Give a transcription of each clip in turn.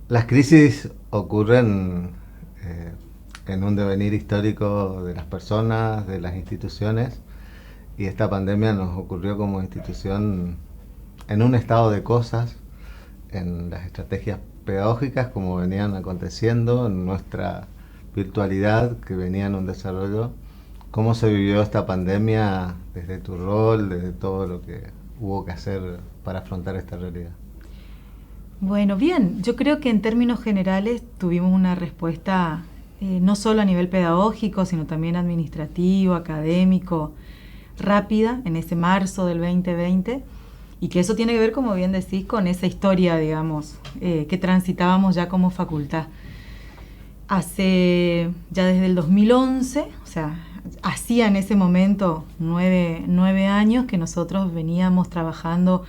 Las crisis ocurren en un devenir histórico de las personas, de las instituciones, y esta pandemia nos ocurrió como institución en un estado de cosas, en las estrategias pedagógicas como venían aconteciendo, en nuestra virtualidad que venía en un desarrollo. ¿Cómo se vivió esta pandemia desde tu rol, desde todo lo que hubo que hacer para afrontar esta realidad? Bueno, bien, yo creo que en términos generales tuvimos una respuesta no solo a nivel pedagógico, sino también administrativo, académico, rápida en ese marzo del 2020, y que eso tiene que ver, como bien decís, con esa historia, digamos, que transitábamos ya como facultad. Ya desde el 2011, o sea, hacía en ese momento 9 años que nosotros veníamos trabajando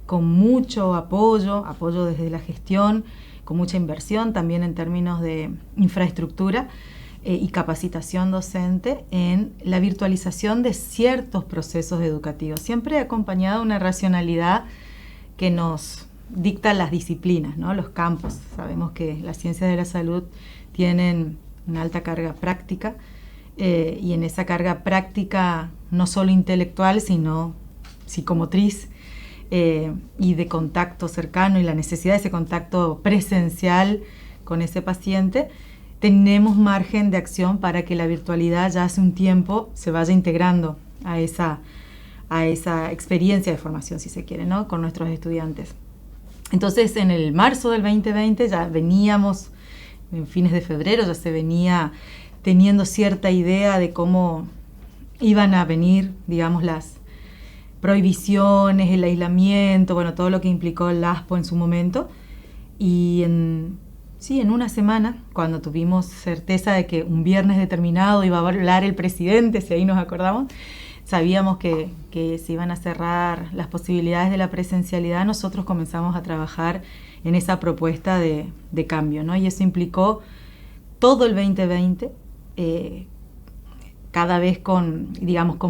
con mucho apoyo desde la gestión, con mucha inversión también en términos de infraestructura y capacitación docente en la virtualización de ciertos procesos educativos, siempre acompañado de una racionalidad que nos dicta las disciplinas, ¿no? Los campos. Sabemos que las ciencias de la salud tienen una alta carga práctica y en esa carga práctica no solo intelectual, sino psicomotriz, y de contacto cercano y la necesidad de ese contacto presencial con ese paciente, tenemos margen de acción para que la virtualidad ya hace un tiempo se vaya integrando a esa experiencia de formación, si se quiere, ¿no? Con nuestros estudiantes. Entonces, en el marzo del 2020 ya veníamos, en fines de febrero ya se venía teniendo cierta idea de cómo iban a venir, digamos, las prohibiciones, el aislamiento, bueno, todo lo que implicó el ASPO en su momento. Y en una semana, cuando tuvimos certeza de que un viernes determinado iba a hablar el presidente, si ahí nos acordamos, sabíamos que se iban a cerrar las posibilidades de la presencialidad, nosotros comenzamos a trabajar en esa propuesta de cambio, ¿no? Y eso implicó todo el 2020, cada vez con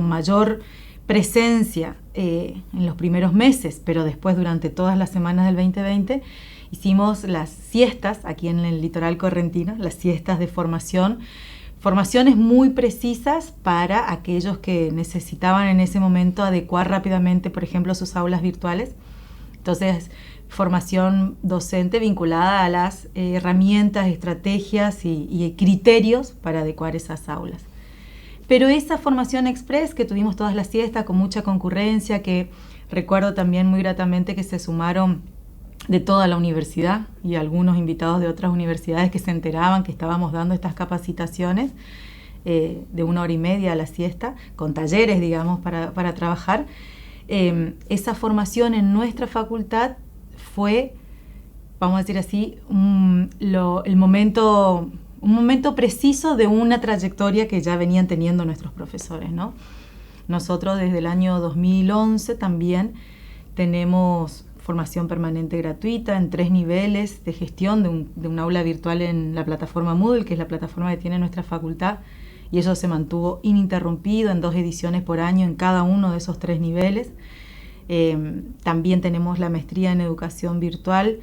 mayor presencia en los primeros meses, pero después durante todas las semanas del 2020 hicimos las siestas aquí en el litoral correntino, las siestas de formaciones muy precisas para aquellos que necesitaban en ese momento adecuar rápidamente, por ejemplo, sus aulas virtuales. Entonces, formación docente vinculada a las herramientas, estrategias y criterios para adecuar esas aulas. Pero esa formación express que tuvimos todas las siestas con mucha concurrencia, que recuerdo también muy gratamente que se sumaron de toda la universidad y algunos invitados de otras universidades que se enteraban que estábamos dando estas capacitaciones de 1 hora y media a la siesta, con talleres, digamos, para trabajar. Esa formación en nuestra facultad fue, vamos a decir así, un momento preciso de una trayectoria que ya venían teniendo nuestros profesores, ¿no? Nosotros desde el año 2011 también tenemos formación permanente gratuita en 3 niveles de gestión de un aula virtual en la plataforma Moodle, que es la plataforma que tiene nuestra facultad, y eso se mantuvo ininterrumpido en 2 ediciones por año en cada uno de esos 3 niveles. También tenemos la maestría en educación virtual,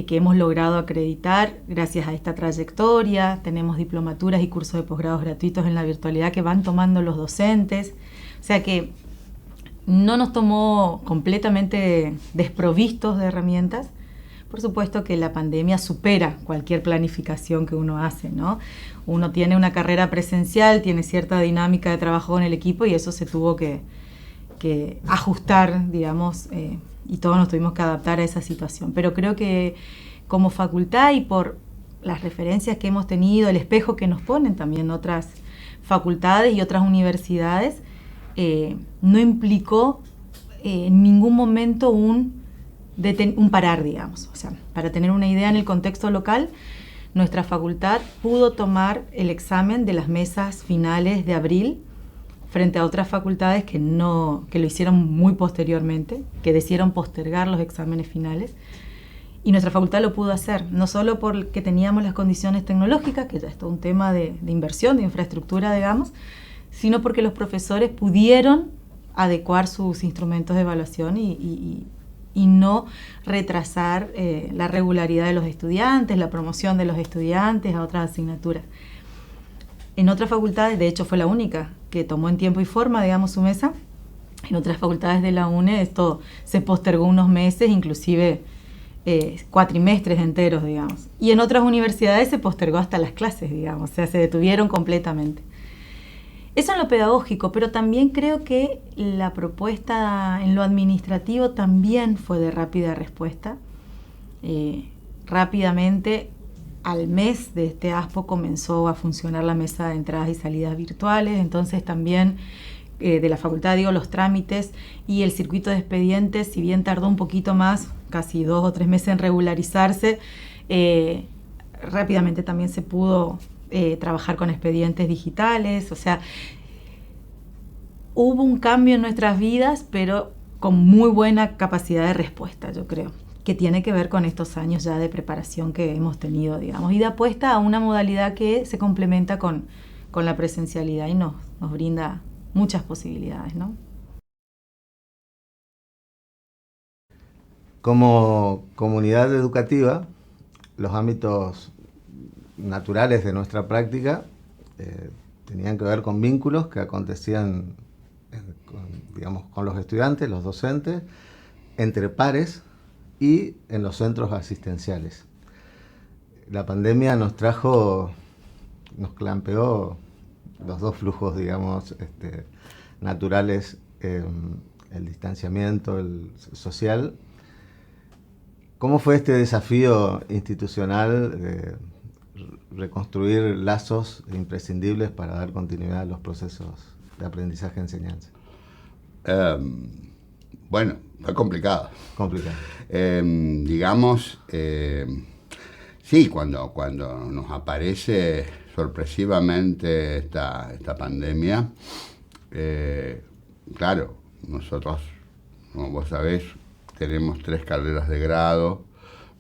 que hemos logrado acreditar gracias a esta trayectoria. Tenemos diplomaturas y cursos de posgrados gratuitos en la virtualidad que van tomando los docentes. O sea que no nos tomó completamente desprovistos de herramientas. Por supuesto que la pandemia supera cualquier planificación que uno hace, ¿no? Uno tiene una carrera presencial, tiene cierta dinámica de trabajo con el equipo y eso se tuvo que ajustar, digamos, y todos nos tuvimos que adaptar a esa situación. Pero creo que como facultad y por las referencias que hemos tenido, el espejo que nos ponen también otras facultades y otras universidades, no implicó en ningún momento un parar, digamos. O sea, para tener una idea en el contexto local, nuestra facultad pudo tomar el examen de las mesas finales de abril frente a otras facultades que lo hicieron muy posteriormente, que decidieron postergar los exámenes finales. Y nuestra facultad lo pudo hacer, no solo porque teníamos las condiciones tecnológicas, que ya es todo un tema de inversión, de infraestructura, digamos, sino porque los profesores pudieron adecuar sus instrumentos de evaluación y y no retrasar la regularidad de los estudiantes, la promoción de los estudiantes a otras asignaturas. En otras facultades, de hecho fue la única que tomó en tiempo y forma, digamos, su mesa. En otras facultades de la UNE esto se postergó unos meses, inclusive cuatrimestres enteros, digamos. Y en otras universidades se postergó hasta las clases, digamos, o sea, se detuvieron completamente. Eso en lo pedagógico, pero también creo que la propuesta en lo administrativo también fue de rápida respuesta. Rápidamente, al mes de este ASPO comenzó a funcionar la mesa de entradas y salidas virtuales, entonces también de la facultad, digo, los trámites y el circuito de expedientes, si bien tardó un poquito más, casi 2 o 3 meses en regularizarse, rápidamente también se pudo trabajar con expedientes digitales, o sea, hubo un cambio en nuestras vidas, pero con muy buena capacidad de respuesta, yo creo, que tiene que ver con estos años ya de preparación que hemos tenido, digamos, y de apuesta a una modalidad que se complementa con la presencialidad y nos brinda muchas posibilidades, ¿no? Como comunidad educativa, los ámbitos naturales de nuestra práctica tenían que ver con vínculos que acontecían digamos, con los estudiantes, los docentes, entre pares y en los centros asistenciales. La pandemia nos clampeó los dos flujos, digamos, naturales, el distanciamiento, el social. ¿Cómo fue este desafío institucional de reconstruir lazos imprescindibles para dar continuidad a los procesos de aprendizaje-enseñanza? Bueno, fue complicado. Complicado. Digamos, sí, cuando nos aparece sorpresivamente esta pandemia, claro, nosotros, como vos sabés, tenemos 3 carreras de grado: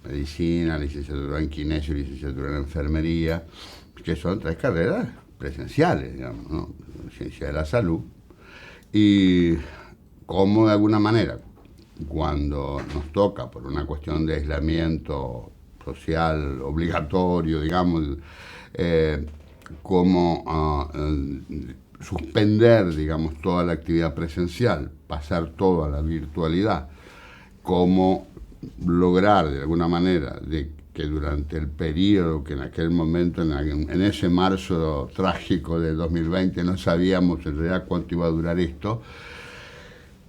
medicina, licenciatura en kinesio, licenciatura en enfermería, que son 3 carreras presenciales, digamos, ¿no? Ciencia de la salud. Y como de alguna manera, cuando nos toca por una cuestión de aislamiento social obligatorio, digamos, suspender, digamos, toda la actividad presencial, pasar todo a la virtualidad, cómo lograr de alguna manera de que durante el periodo que en aquel momento, en ese marzo trágico de 2020, no sabíamos en realidad cuánto iba a durar esto,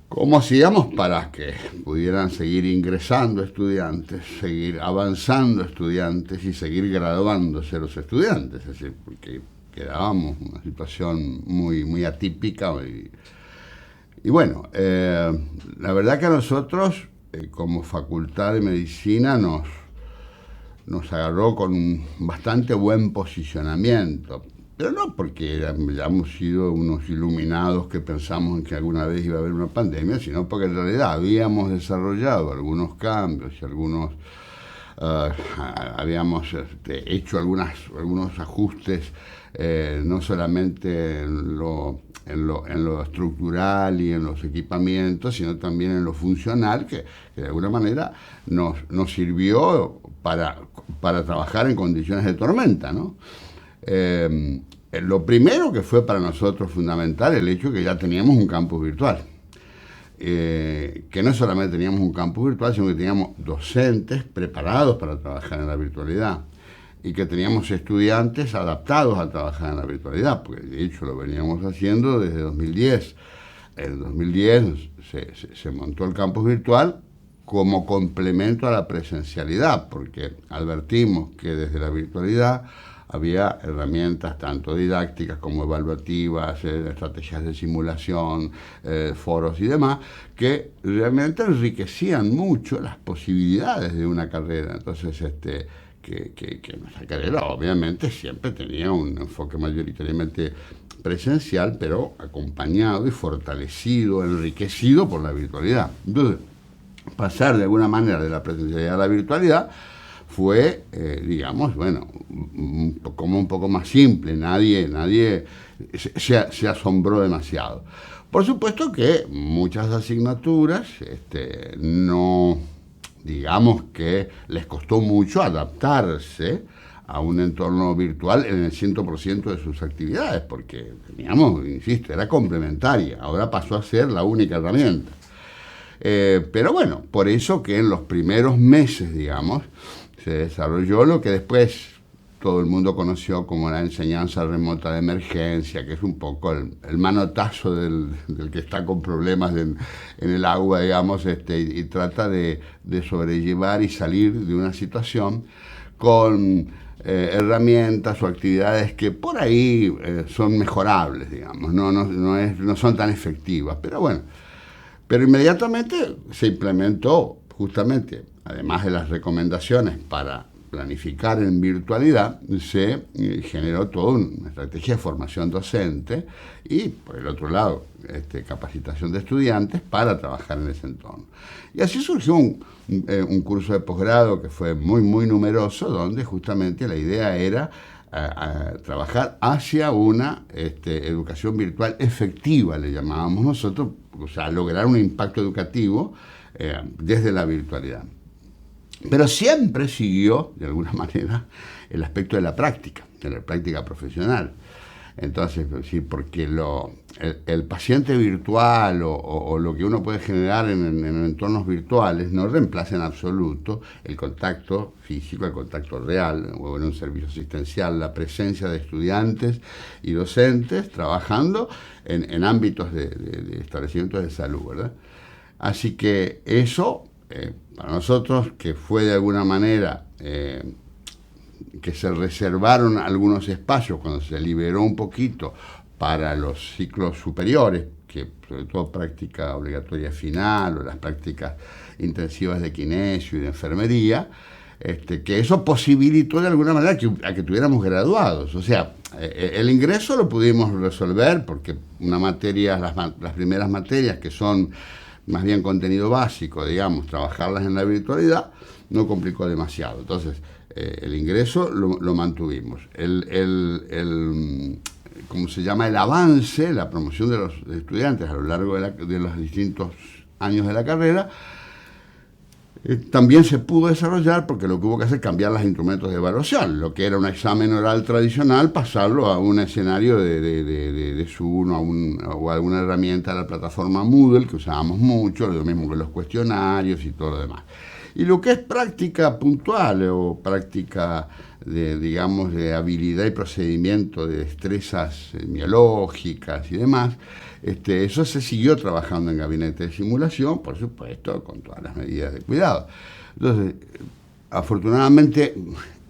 cómo hacíamos para que pudieran seguir ingresando estudiantes, seguir avanzando estudiantes y seguir graduándose los estudiantes, es decir, porque quedábamos en una situación muy atípica y bueno, la verdad que a nosotros como Facultad de Medicina nos agarró con un bastante buen posicionamiento, pero no porque hayamos sido unos iluminados que pensamos en que alguna vez iba a haber una pandemia, sino porque en realidad habíamos desarrollado algunos cambios y habíamos hecho algunos ajustes, no solamente en lo estructural y en los equipamientos, sino también en lo funcional, que de alguna manera nos sirvió para trabajar en condiciones de tormenta, ¿no? Lo primero que fue para nosotros fundamental, el hecho que ya teníamos un campus virtual. Que no solamente teníamos un campus virtual, sino que teníamos docentes preparados para trabajar en la virtualidad y que teníamos estudiantes adaptados a trabajar en la virtualidad, porque de hecho lo veníamos haciendo desde 2010. En 2010 se montó el campus virtual como complemento a la presencialidad, porque advertimos que desde la virtualidad había herramientas tanto didácticas como evaluativas, estrategias de simulación, foros y demás, que realmente enriquecían mucho las posibilidades de una carrera. Entonces, que nuestra carrera obviamente siempre tenía un enfoque mayoritariamente presencial, pero acompañado y fortalecido, enriquecido por la virtualidad. Entonces, pasar de alguna manera de la presencialidad a la virtualidad fue, digamos, bueno, como un poco más simple, nadie se asombró demasiado. Por supuesto que muchas asignaturas no, digamos que les costó mucho adaptarse a un entorno virtual en el 100% de sus actividades, porque teníamos, insisto, era complementaria, ahora pasó a ser la única herramienta. Pero bueno, por eso que en los primeros meses, digamos, se desarrolló lo que después todo el mundo conoció como la enseñanza remota de emergencia, que es un poco el manotazo del que está con problemas en el agua, digamos, y trata de sobrellevar y salir de una situación con herramientas o actividades que por ahí son mejorables, digamos, no son tan efectivas, pero bueno. Pero inmediatamente se implementó, justamente, además de las recomendaciones para planificar en virtualidad, se generó toda una estrategia de formación docente y, por el otro lado, capacitación de estudiantes para trabajar en ese entorno. Y así surgió un curso de posgrado que fue muy, muy numeroso, donde justamente la idea era a trabajar hacia una educación virtual efectiva, le llamábamos nosotros, o sea, lograr un impacto educativo desde la virtualidad. Pero siempre siguió, de alguna manera, el aspecto de la práctica profesional. Entonces, sí, porque el paciente virtual o lo que uno puede generar en entornos virtuales no reemplaza en absoluto el contacto físico, el contacto real, o en un servicio asistencial, la presencia de estudiantes y docentes trabajando en ámbitos de establecimientos de salud, ¿verdad? Así que eso, para nosotros, que fue de alguna manera que se reservaron algunos espacios cuando se liberó un poquito para los ciclos superiores, que sobre todo práctica obligatoria final o las prácticas intensivas de kinesio y de enfermería, que eso posibilitó de alguna manera a que tuviéramos graduados. O sea, el ingreso lo pudimos resolver porque una materia, las primeras materias que son más bien contenido básico, digamos, trabajarlas en la virtualidad, no complicó demasiado. Entonces, el ingreso lo mantuvimos. ¿Cómo se llama? El avance, la promoción de los estudiantes a lo largo de los distintos años de la carrera, también se pudo desarrollar porque lo que hubo que hacer es cambiar los instrumentos de evaluación. Lo que era un examen oral tradicional, pasarlo a un escenario de Zoom o alguna herramienta de la plataforma Moodle, que usábamos mucho, lo mismo que los cuestionarios y todo lo demás. Y lo que es práctica puntual o práctica digamos, de habilidad y procedimiento de destrezas semiológicas y demás, eso se siguió trabajando en gabinete de simulación, por supuesto, con todas las medidas de cuidado. Entonces, afortunadamente,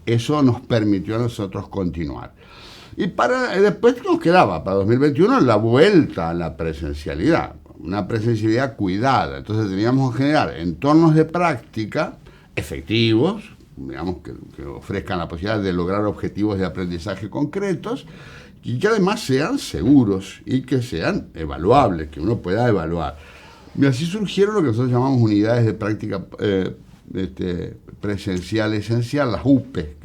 eso nos permitió a nosotros continuar. Y después nos quedaba, para 2021, la vuelta a la presencialidad, una presencialidad cuidada. Entonces teníamos que generar entornos de práctica efectivos, digamos, que ofrezcan la posibilidad de lograr objetivos de aprendizaje concretos y que además sean seguros y que sean evaluables, que uno pueda evaluar. Y así surgieron lo que nosotros llamamos unidades de práctica presencial esencial, las UPE,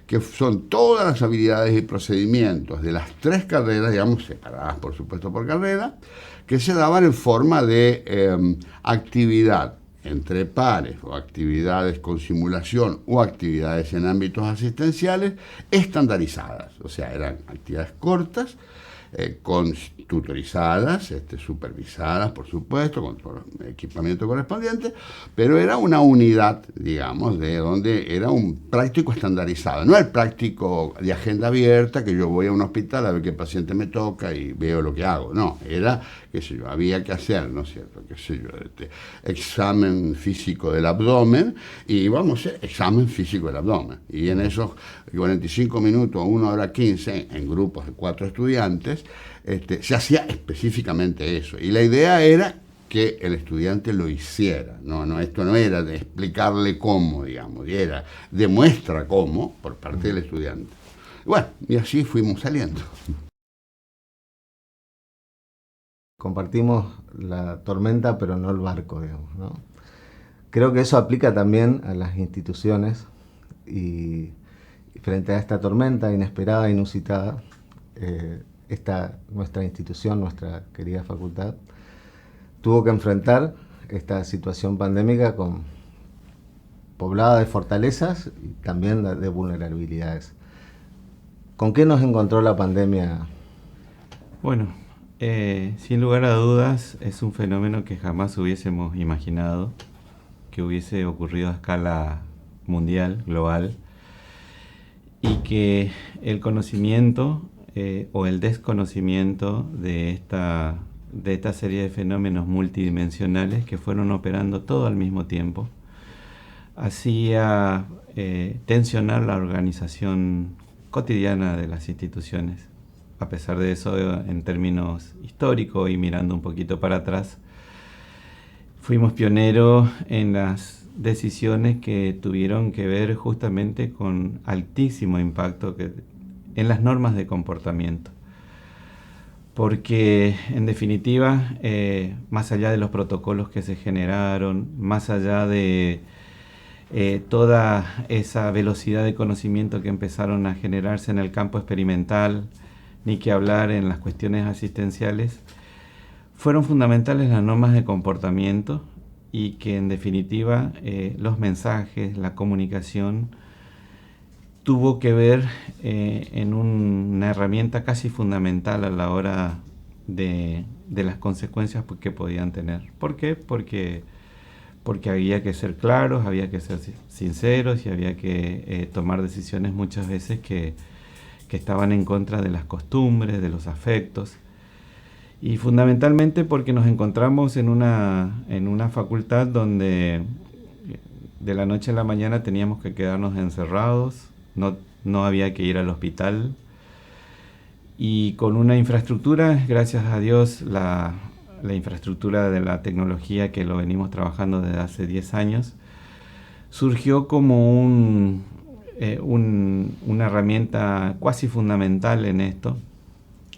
que son todas las habilidades y procedimientos de las 3 carreras, digamos, separadas por supuesto por carrera, que se daban en forma de actividad entre pares o actividades con simulación o actividades en ámbitos asistenciales estandarizadas. O sea, eran actividades cortas, tutorizadas, supervisadas, por supuesto, con todo el equipamiento correspondiente, pero era una unidad, digamos, de donde era un práctico estandarizado. No el práctico de agenda abierta, que yo voy a un hospital a ver qué paciente me toca y veo lo que hago. No, era, qué sé yo, había que hacer, ¿no es cierto?, qué sé yo, examen físico del abdomen, y vamos a hacer examen físico del abdomen. Y en esos 45 minutos, 1 hora 15, en grupos de 4 estudiantes, se hacía específicamente eso. Y la idea era que el estudiante lo hiciera. Esto no era de explicarle cómo, digamos, y era demuestra cómo por parte del estudiante. Bueno, y así fuimos saliendo. Compartimos la tormenta, pero no el barco, digamos, ¿no? creo que eso aplica también a las instituciones y frente a esta tormenta inesperada, inusitada, nuestra institución, nuestra querida facultad, tuvo que enfrentar esta situación pandémica poblada de fortalezas y también de vulnerabilidades. ¿Con qué nos encontró la pandemia? Bueno, sin lugar a dudas es un fenómeno que jamás hubiésemos imaginado que hubiese ocurrido a escala mundial, global, y que el conocimiento o el desconocimiento de esta serie de fenómenos multidimensionales que fueron operando todo al mismo tiempo hacía tensionar la organización cotidiana de las instituciones. A pesar de eso, en términos históricos y mirando un poquito para atrás, fuimos pioneros en las decisiones que tuvieron que ver justamente con altísimo impacto en las normas de comportamiento. Porque, en definitiva, más allá de los protocolos que se generaron, más allá de toda esa velocidad de conocimiento que empezaron a generarse en el campo experimental, ni que hablar en las cuestiones asistenciales, fueron fundamentales las normas de comportamiento y que en definitiva los mensajes, la comunicación tuvo que ver en una herramienta casi fundamental a la hora de las consecuencias que podían tener. ¿Por qué? Porque había que ser claros, había que ser sinceros y había que tomar decisiones muchas veces que estaban en contra de las costumbres, de los afectos. Y fundamentalmente porque nos encontramos en una facultad donde de la noche a la mañana teníamos que quedarnos encerrados, no había que ir al hospital, y con una infraestructura, gracias a Dios, la infraestructura de la tecnología que lo venimos trabajando desde hace 10 años, surgió como una herramienta cuasi fundamental en esto,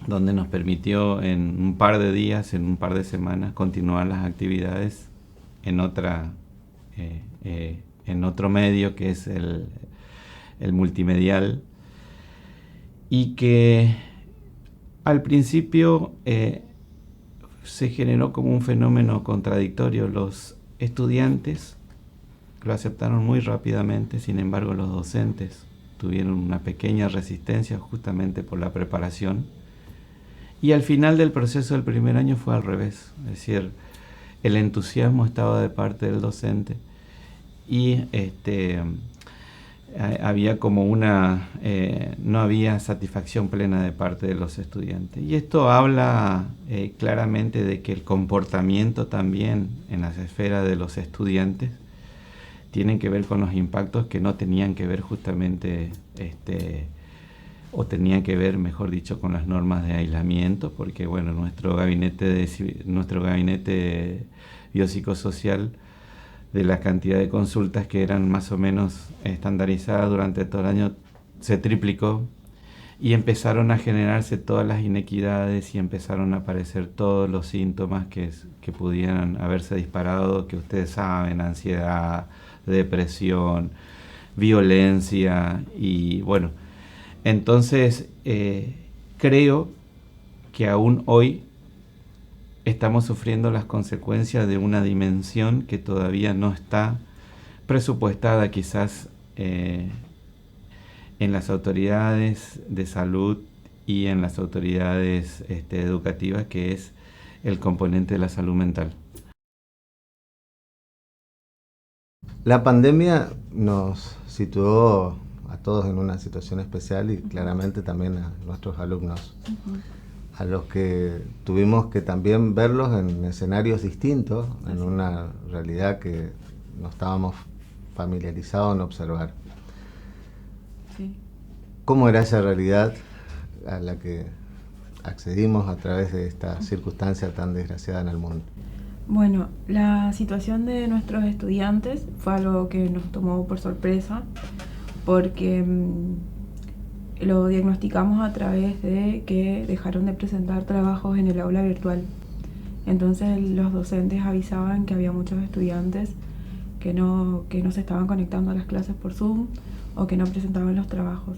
donde nos permitió en un par de días, en un par de semanas, continuar las actividades en otro medio que es el multimedial, y que al principio se generó como un fenómeno contradictorio. Los estudiantes lo aceptaron muy rápidamente, sin embargo los docentes tuvieron una pequeña resistencia justamente por la preparación, y al final del proceso del primer año fue al revés, es decir, el entusiasmo estaba de parte del docente y había como no había satisfacción plena de parte de los estudiantes. Y esto habla claramente de que el comportamiento también en las esferas de los estudiantes tienen que ver con los impactos que no tenían que ver justamente, o tenían que ver, mejor dicho, con las normas de aislamiento, porque bueno, nuestro gabinete biopsicosocial, de la cantidad de consultas que eran más o menos estandarizadas durante todo el año, se triplicó, y empezaron a generarse todas las inequidades y empezaron a aparecer todos los síntomas que pudieran haberse disparado, que ustedes saben: ansiedad, depresión, violencia. Y bueno, entonces creo que aún hoy estamos sufriendo las consecuencias de una dimensión que todavía no está presupuestada quizás en las autoridades de salud y en las autoridades educativas, que es el componente de la salud mental. La pandemia nos situó a todos en una situación especial y claramente también a nuestros alumnos, a los que tuvimos que también verlos en escenarios distintos, en una realidad que no estábamos familiarizados en observar. Sí. ¿Cómo era esa realidad a la que accedimos a través de esta circunstancia tan desgraciada en el mundo? Bueno, la situación de nuestros estudiantes fue algo que nos tomó por sorpresa, porque lo diagnosticamos a través de que dejaron de presentar trabajos en el aula virtual. Entonces los docentes avisaban que había muchos estudiantes que no se estaban conectando a las clases por Zoom o que no presentaban los trabajos.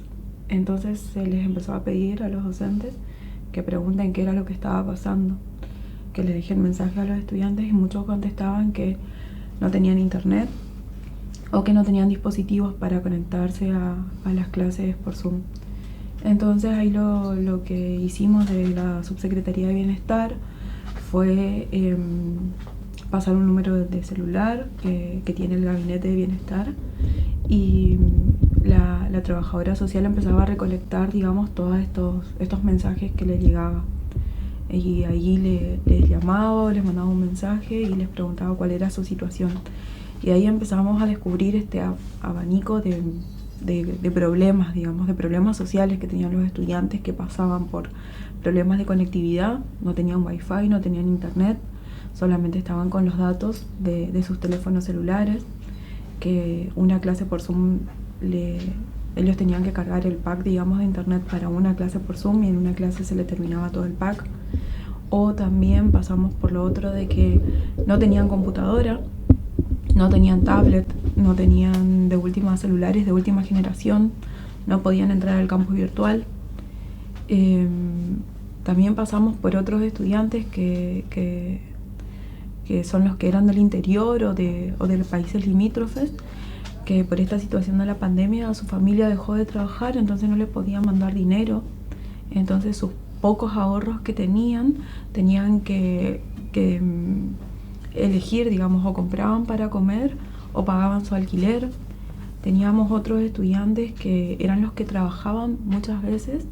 Entonces se les empezó a pedir a los docentes que pregunten qué era lo que estaba pasando, que les dejen mensaje a los estudiantes, y muchos contestaban que no tenían internet o que no tenían dispositivos para conectarse a las clases por Zoom. Entonces ahí lo que hicimos de la Subsecretaría de Bienestar fue pasar un número de celular que tiene el Gabinete de Bienestar, y la trabajadora social empezaba a recolectar, digamos, todos estos mensajes que le llegaban. Y ahí les llamaba, les mandaba un mensaje y les preguntaba cuál era su situación. Y ahí empezamos a descubrir este abanico de problemas, digamos, de problemas sociales que tenían los estudiantes, que pasaban por problemas de conectividad, no tenían wifi, no tenían internet, solamente estaban con los datos de sus teléfonos celulares, que una clase por Zoom, ellos tenían que cargar el pack, digamos, de internet para una clase por Zoom, y en una clase se le terminaba todo el pack. O también pasamos por lo otro de que no tenían computadora, no tenían tablet, no tenían de última celulares de última generación, no podían entrar al campus virtual. También pasamos por otros estudiantes que son los que eran del interior o de los países limítrofes, que por esta situación de la pandemia su familia dejó de trabajar, entonces no les podían mandar dinero. Entonces sus pocos ahorros que tenían que elegir, digamos, o compraban para comer o pagaban su alquiler. Teníamos otros estudiantes que eran los que trabajaban muchas veces,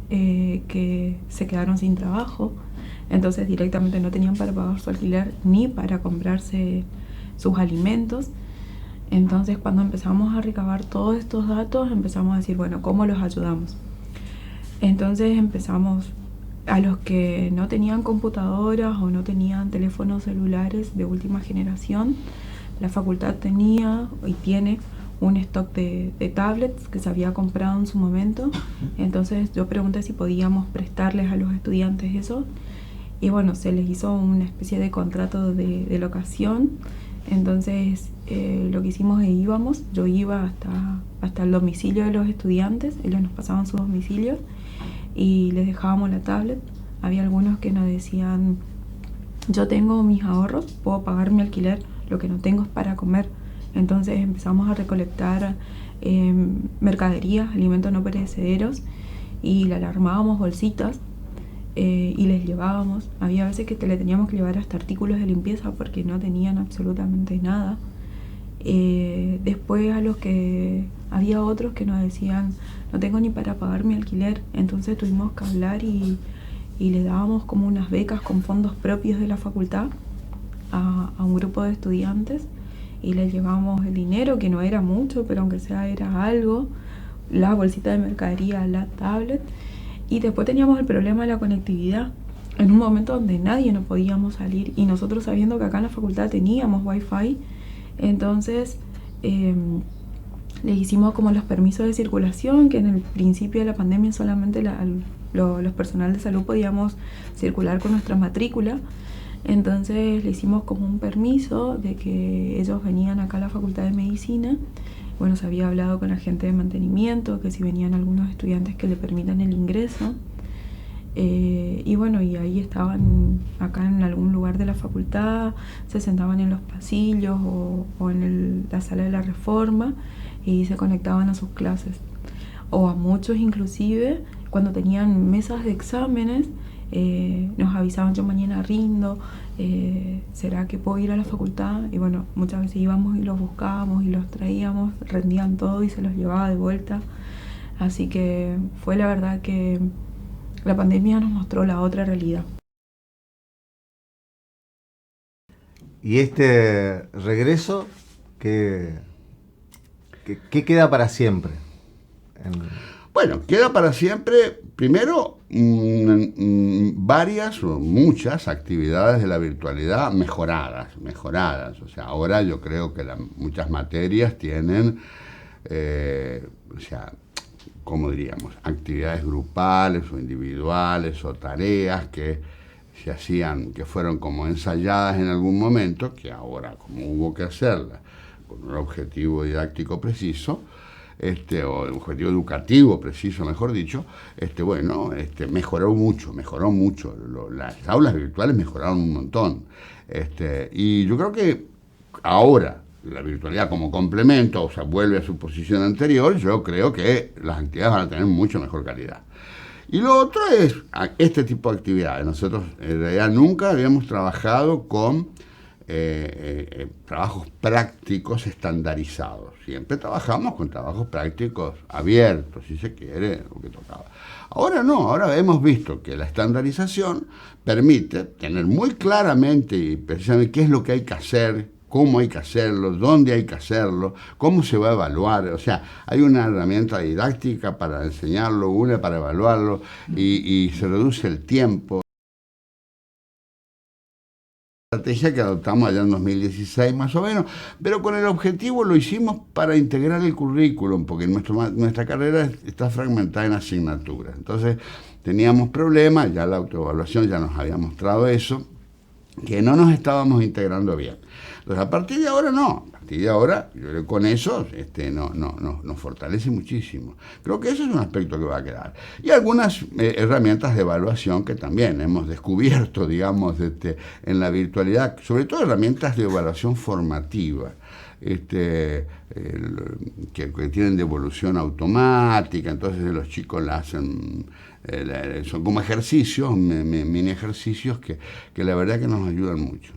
que se quedaron sin trabajo, entonces directamente no tenían para pagar su alquiler ni para comprarse sus alimentos. Entonces cuando empezamos a recabar todos estos datos, empezamos a decir, bueno, ¿cómo los ayudamos? Entonces empezamos, a los que no tenían computadoras o no tenían teléfonos celulares de última generación, la facultad tenía y tiene un stock de tablets que se había comprado en su momento. Entonces yo pregunté si podíamos prestarles a los estudiantes eso, y bueno, se les hizo una especie de contrato de locación. Entonces lo que hicimos es yo iba hasta el domicilio de los estudiantes, ellos nos pasaban sus domicilios y les dejábamos la tablet. Había algunos que nos decían, yo tengo mis ahorros, puedo pagar mi alquiler, lo que no tengo es para comer. Entonces empezamos a recolectar mercaderías, alimentos no perecederos, y le armábamos bolsitas y les llevábamos. Había veces que le teníamos que llevar hasta artículos de limpieza porque no tenían absolutamente nada. Después había otros que nos decían, no tengo ni para pagar mi alquiler. Entonces tuvimos que hablar y le dábamos como unas becas con fondos propios de la facultad a un grupo de estudiantes, y les llevábamos el dinero, que no era mucho, pero aunque sea era algo, la bolsita de mercadería, la tablet. Y después teníamos el problema de la conectividad, en un momento donde nadie nos podíamos salir, y nosotros sabiendo que acá en la facultad teníamos wifi. Entonces les hicimos como los permisos de circulación, que en el principio de la pandemia solamente los personal de salud podíamos circular con nuestra matrícula. Entonces le hicimos como un permiso de que ellos venían acá a la Facultad de Medicina. Bueno, se había hablado con la gente de mantenimiento, que si venían algunos estudiantes que le permitan el ingreso. Y bueno, y ahí estaban acá en algún lugar de la facultad, se sentaban en los pasillos o en la sala de la Reforma y se conectaban a sus clases. O a muchos inclusive, cuando tenían mesas de exámenes, nos avisaban, yo mañana rindo, ¿será que puedo ir a la facultad? Y bueno, muchas veces íbamos y los buscábamos y los traíamos, rendían todo y se los llevaba de vuelta. Así que fue la verdad que la pandemia nos mostró la otra realidad. ¿Y este regreso qué queda para siempre? Bueno, queda para siempre, primero, varias o muchas actividades de la virtualidad mejoradas. O sea, ahora yo creo que muchas materias tienen, ¿cómo diríamos? Actividades grupales o individuales o tareas que se hacían, que fueron como ensayadas en algún momento, que ahora, como hubo que hacerlas, con un objetivo didáctico preciso, o un objetivo educativo preciso, mejor dicho, mejoró mucho. Las aulas virtuales mejoraron un montón. Y yo creo que ahora, la virtualidad como complemento, o sea, vuelve a su posición anterior, yo creo que las actividades van a tener mucho mejor calidad. Y lo otro es este tipo de actividades. Nosotros en realidad nunca habíamos trabajado con trabajos prácticos estandarizados. Siempre trabajamos con trabajos prácticos abiertos, si se quiere, lo que tocaba. Ahora no, ahora hemos visto que la estandarización permite tener muy claramente y precisamente qué es lo que hay que hacer, cómo hay que hacerlo, dónde hay que hacerlo, cómo se va a evaluar. O sea, hay una herramienta didáctica para enseñarlo, una para evaluarlo, y se reduce el tiempo. Estrategia que adoptamos allá en 2016 más o menos, pero con el objetivo lo hicimos para integrar el currículum, porque nuestra carrera está fragmentada en asignaturas. Entonces teníamos problemas, ya la autoevaluación ya nos había mostrado eso, que no nos estábamos integrando bien. Entonces a partir de ahora no, a partir de ahora yo con eso nos fortalece muchísimo. Creo que eso es un aspecto que va a quedar. Y algunas herramientas de evaluación que también hemos descubierto, digamos, en la virtualidad, sobre todo herramientas de evaluación formativa. Que tienen devolución automática, entonces los chicos la hacen, son como ejercicios, mini ejercicios que la verdad que nos ayudan mucho.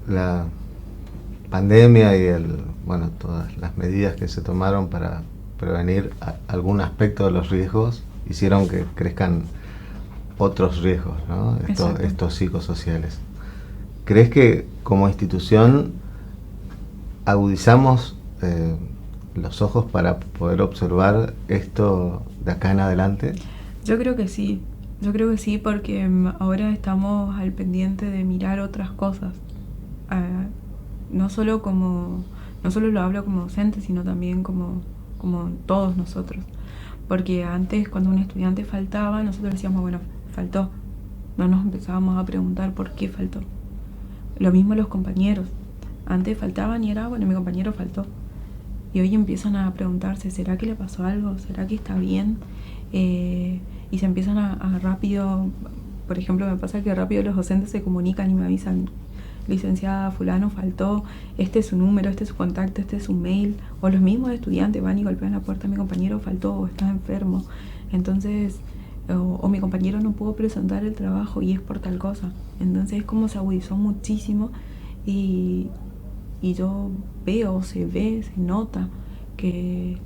La pandemia y todas las medidas que se tomaron para prevenir algún aspecto de los riesgos hicieron que crezcan otros riesgos, ¿no? Estos psicosociales. ¿Crees que como institución agudizamos los ojos para poder observar esto de acá en adelante? Yo creo que sí, porque ahora estamos al pendiente de mirar otras cosas. No solo lo hablo como docente, sino también como todos nosotros. Porque antes, cuando un estudiante faltaba, nosotros decíamos, bueno, faltó. No nos empezábamos a preguntar por qué faltó. Lo mismo los compañeros. Antes faltaban y era, bueno, mi compañero faltó. Y hoy empiezan a preguntarse, ¿será que le pasó algo? ¿Será que está bien? Y se empiezan a rápido, por ejemplo, me pasa que rápido los docentes se comunican y me avisan, licenciada fulano faltó, este es su número, este es su contacto, este es su mail. O los mismos estudiantes van y golpean la puerta, mi compañero faltó o está enfermo. Entonces, o mi compañero no pudo presentar el trabajo y es por tal cosa. Entonces es como se agudizó muchísimo y yo veo, se nota que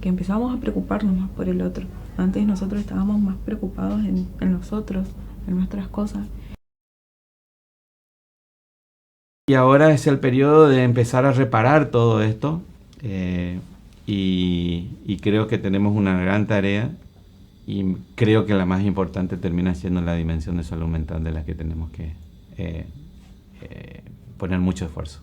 empezamos a preocuparnos más por el otro. Antes nosotros estábamos más preocupados en nosotros, en nuestras cosas. Y ahora es el periodo de empezar a reparar todo esto y creo que tenemos una gran tarea y creo que la más importante termina siendo la dimensión de salud mental de la que tenemos que poner mucho esfuerzo.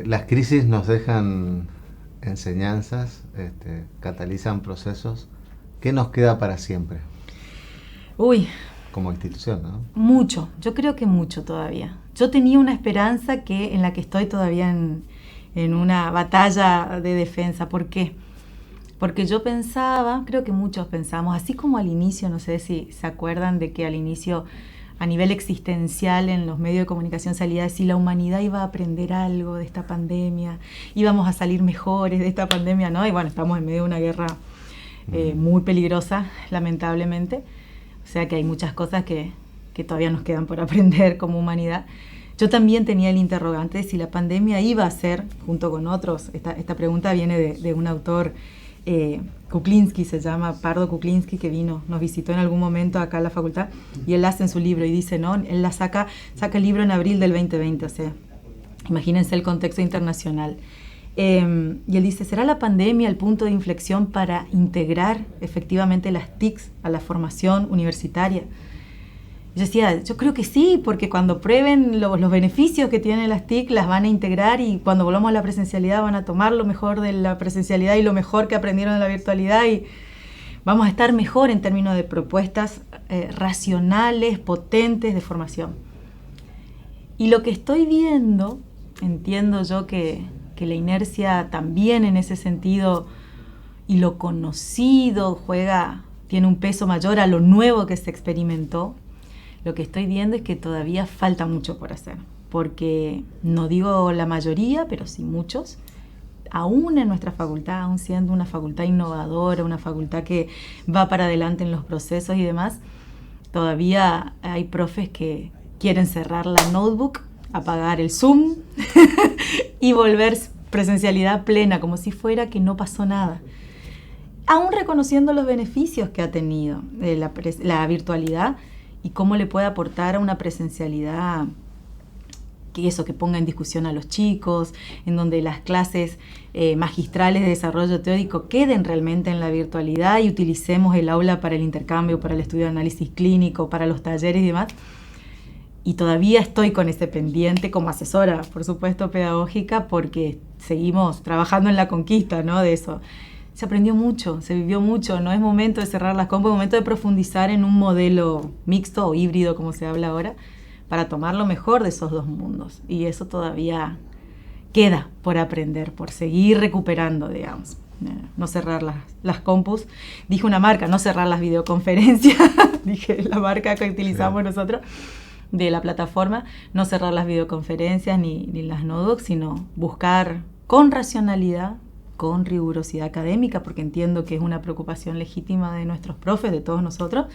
Las crisis nos dejan enseñanzas, catalizan procesos. ¿Qué nos queda para siempre? Uy, como institución, ¿no? Mucho, yo creo que mucho todavía. Yo tenía una esperanza en la que estoy todavía en una batalla de defensa. ¿Por qué? Porque yo pensaba, creo que muchos pensamos, así como al inicio, no sé si se acuerdan de que al inicio a nivel existencial en los medios de comunicación salía si la humanidad iba a aprender algo de esta pandemia, íbamos a salir mejores de esta pandemia, ¿no? Y bueno, estamos en medio de una guerra muy peligrosa, lamentablemente. O sea que hay muchas cosas que todavía nos quedan por aprender como humanidad. Yo también tenía el interrogante de si la pandemia iba a ser, junto con otros, esta pregunta viene de un autor, Kuklinski se llama, Pardo Kuklinski, que nos visitó en algún momento acá en la facultad, y él hace en su libro y dice, ¿no? Él saca el libro en abril del 2020, o sea, imagínense el contexto internacional. Y él dice, ¿será la pandemia el punto de inflexión para integrar efectivamente las TICs a la formación universitaria? Yo decía, yo creo que sí, porque cuando prueben los beneficios que tienen las TIC, las van a integrar, y cuando volvamos a la presencialidad van a tomar lo mejor de la presencialidad y lo mejor que aprendieron de la virtualidad, y vamos a estar mejor en términos de propuestas racionales, potentes de formación. Y lo que estoy viendo, entiendo yo que la inercia también en ese sentido, y lo conocido tiene un peso mayor a lo nuevo que se experimentó. Lo que estoy viendo es que todavía falta mucho por hacer, porque no digo la mayoría, pero sí muchos, aún en nuestra facultad, aún siendo una facultad innovadora, una facultad que va para adelante en los procesos y demás, todavía hay profes que quieren cerrar la notebook, apagar el Zoom y volver presencialidad plena, como si fuera que no pasó nada. Aún reconociendo los beneficios que ha tenido la virtualidad, y cómo le puede aportar a una presencialidad que ponga en discusión a los chicos, en donde las clases magistrales de desarrollo teórico queden realmente en la virtualidad y utilicemos el aula para el intercambio, para el estudio de análisis clínico, para los talleres y demás. Y todavía estoy con ese pendiente como asesora, por supuesto, pedagógica, porque seguimos trabajando en la conquista, ¿no? De eso. Se aprendió mucho, se vivió mucho, no es momento de cerrar las compas, es momento de profundizar en un modelo mixto o híbrido, como se habla ahora, para tomar lo mejor de esos dos mundos. Y eso todavía queda por aprender, por seguir recuperando, digamos. No cerrar las compus. Dije una marca, no cerrar las videoconferencias, dije la marca que utilizamos nosotros de la plataforma, no cerrar las videoconferencias ni las notebooks, sino buscar con racionalidad, con rigurosidad académica, porque entiendo que es una preocupación legítima de nuestros profes, de todos nosotros,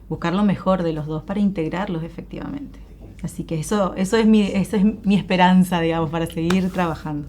buscar lo mejor de los dos para integrarlos efectivamente. Así que eso es mi esperanza, digamos, para seguir trabajando.